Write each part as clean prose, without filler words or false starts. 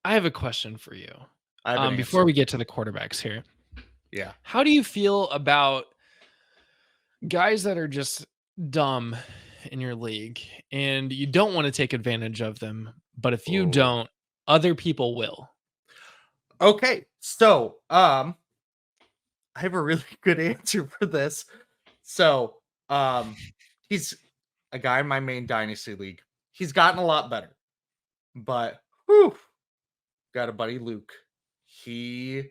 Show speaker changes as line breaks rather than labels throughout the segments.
I have a question for you.
I have an
Before
answer.
we get to the quarterbacks here,
Yeah.
how do you feel about guys that are just dumb in your league and you don't want to take advantage of them, but if you
Oh.
don't, other people will?
Okay. So, I have a really good answer for this. So, um, he's a guy in my main dynasty league. He's gotten a lot better, but whew, got a buddy Luke. He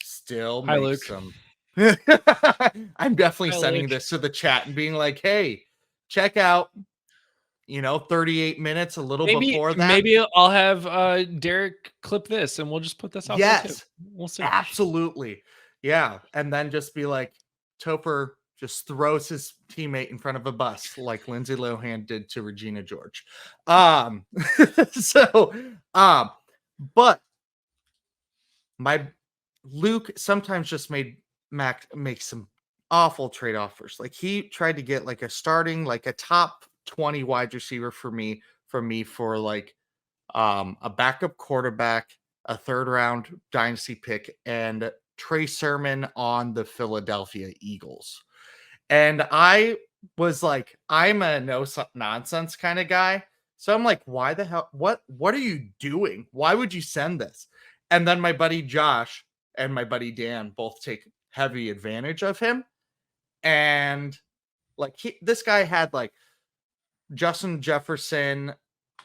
still
Hi,
makes
Luke.
some. I'm definitely
Hi,
sending
Luke.
this to the chat and being like, "Hey, check out, 38 minutes a little
Maybe
before that."
maybe I'll have Derek clip this and we'll just put this out there too.
Yes,
We'll see.
absolutely. Yeah, and then just be like, Topher just throws his teammate in front of a bus like Lindsay Lohan did to Regina George. Um, so, um, but my Luke sometimes just made Mac make some awful trade offers. Like he tried to get like a starting, like a top 20 wide receiver for me for like a backup quarterback, a third round dynasty pick, and Trey Sermon on the Philadelphia Eagles. And I was like, I'm a nonsense kind of guy. So I'm like, why the hell? What are you doing? Why would you send this? And then my buddy Josh and my buddy Dan both take heavy advantage of him. And like this guy had like Justin Jefferson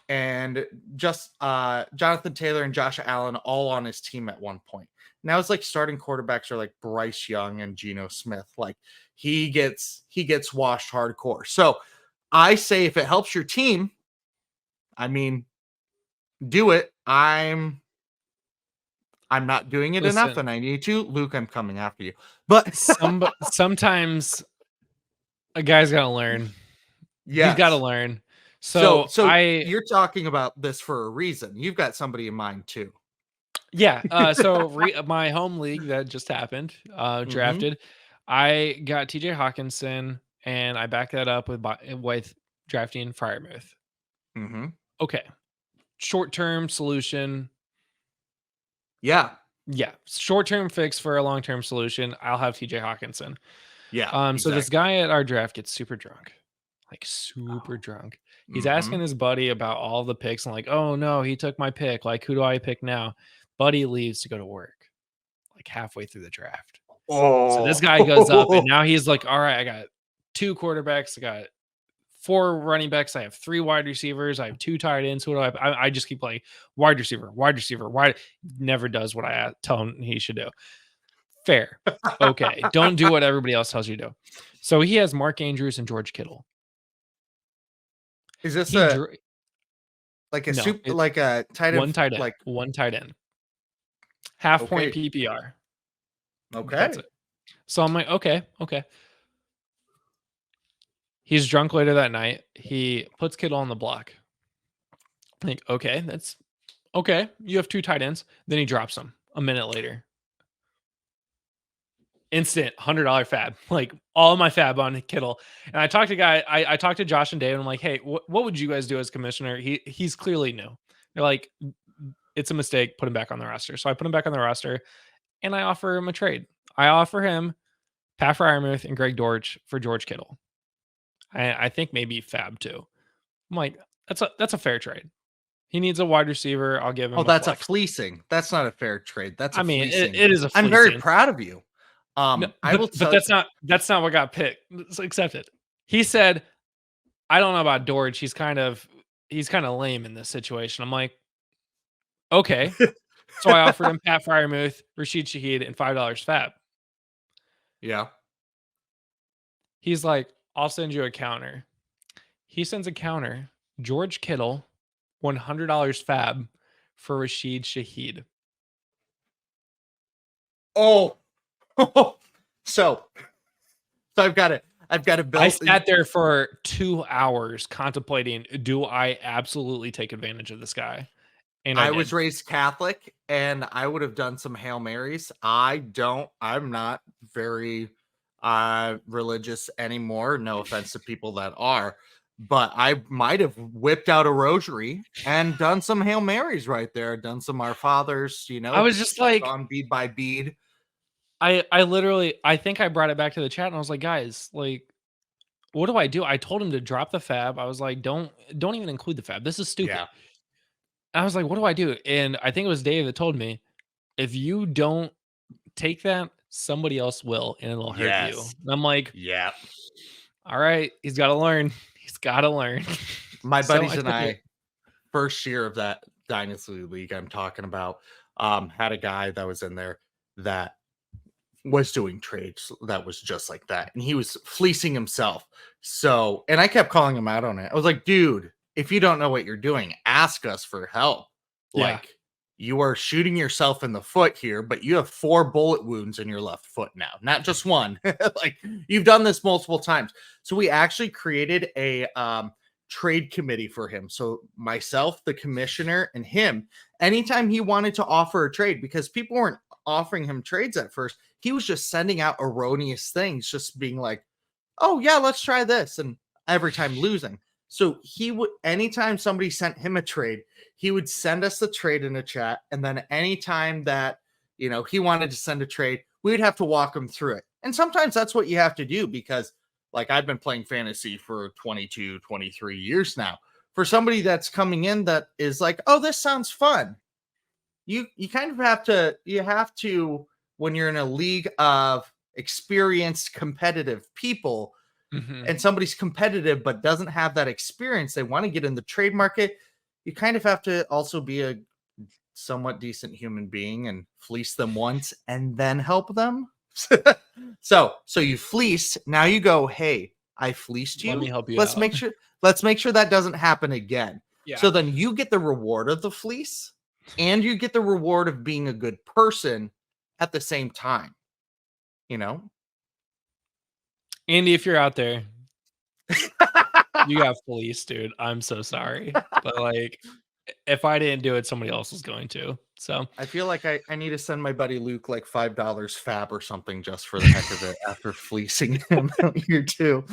and just Jonathan Taylor and Josh Allen all on his team at one point. Now it's like starting quarterbacks are like Bryce Young and Geno Smith. Like he gets washed hardcore. So I say if it helps your team, I mean, do it. I'm not doing it enough,
Listen,
and I need to. Luke, I'm coming after you. But
sometimes a guy's got to learn. He's got to
yes.
learn.
So
So
so you're talking about this for a reason. You've got somebody in mind too.
yeah. My home league that just happened,
Mm-hmm.
drafted. I got TJ Hawkinson, and I backed that up with drafting Firemouth.
Mm-hmm.
Okay, short term solution.
Yeah.
Yeah, short term fix for a long term solution. I'll have TJ Hawkinson.
Yeah.
So this
Exactly.
guy at our draft gets super drunk, like super drunk. He's
Mm-hmm.
asking his buddy about all the picks and like, oh no, he took my pick. Like, who do I pick now? Buddy leaves to go to work like halfway through the draft. So this guy goes up and
Oh.
now he's like, all right, I got two quarterbacks, I got four running backs, I have three wide receivers, I have two tight ends. Who do I have? I just keep playing wide receiver, wide. Never does what I tell him he should do. Fair. Okay. Don't do what everybody else tells you to do. So he has Mark Andrews and George Kittle.
Is this
He
a
drew
like a
no,
soup like a tight end like
one tight end, half point
okay,
PPR. That's
okay.
it. So I'm like, okay. He's drunk later that night. He puts Kittle on the block. I think, okay, that's okay. You have two tight ends. Then he drops him a minute later. Instant $100 fab, like all my fab on Kittle. And I talked to I talked to Josh and Dave, and I'm like, hey, what would you guys do as commissioner? He's clearly new. They're like, it's a mistake. Put him back on the roster. So I put him back on the roster, and I offer him a trade. I offer him Pat Fryermuth and Greg Dortch for George Kittle. I think maybe fab too. I'm like, that's a fair trade. He needs a wide receiver. I'll give
Oh,
him a
that's a
flex.
fleecing. That's not a fair trade. That's a
I mean,
fleecing.
it is a
I'm very
fleecing.
proud of you.
No,
I will
but
tell
that's not what got picked. It's accepted. He said, "I don't know about Dortch. He's kind of lame in this situation." I'm like, okay. So I offered him Pat Fryermuth, Rashid Shaheed, and $5 fab.
Yeah.
He's like, I'll send you a counter. He sends a counter. George Kittle, $100 fab for Rashid Shaheed.
Oh. so I've got to
I
build
sat there for 2 hours contemplating, do I absolutely take advantage of this guy? And I
I
did.
was raised Catholic and I would have done some Hail Marys. I'm not very religious anymore. No offense to people that are. but I might have whipped out a rosary and done some Hail Marys right there, done some Our Fathers,
I was just like,
gone bead by bead.
I literally, I think I brought it back to the chat and I was like, guys, like, what do I do? I told him to drop the fab. I was like, don't even include the fab. This is stupid.
Yeah.
I was like, what do I do? And I think it was Dave that told me, if you don't take that, somebody else will, and it'll hurt you.
Yes.
And I'm like,
Yeah.
all right, he's got to learn. He's got to learn.
My
So
buddies
I
and
took it.
I, first year of that Dynasty League I'm talking about, had a guy that was in there that was doing trades that was just like that. And he was fleecing himself. So, and I kept calling him out on it. I was like, dude, if you don't know what you're doing, ask us for help.
Yeah.
Like, you are shooting yourself in the foot here, but you have 4 bullet wounds in your left foot now, not just one. Like, you've done this multiple times. So we actually created a trade committee for him. So myself, the commissioner, and him, anytime he wanted to offer a trade, because people weren't offering him trades at first, he was just sending out erroneous things, just being like, oh yeah, let's try this, and every time losing. So he would, anytime somebody sent him a trade, he would send us the trade in a chat, and then anytime that he wanted to send a trade, we'd have to walk him through it. And sometimes that's what you have to do, because like, I've been playing fantasy for 22, 23 years now. For somebody that's coming in that is like, oh, this sounds fun, you kind of have to, when you're in a league of experienced competitive people,
Mhm.
and somebody's competitive but doesn't have that experience, they want to get in the trade market, you kind of have to also be a somewhat decent human being and fleece them once and then help them. So you fleeced, now you go, hey, I fleeced
Let me
you,
help you
let's
out.
make sure that doesn't happen again.
Yeah.
So then you get the reward of the fleece, and you get the reward of being a good person at the same time, you know.
Andy, if you're out there, you got fleeced, dude. I'm so sorry. But like, if I didn't do it, somebody else was going to. So
I feel like I need to send my buddy Luke like $5 fab or something just for the heck of it after fleecing him out here too.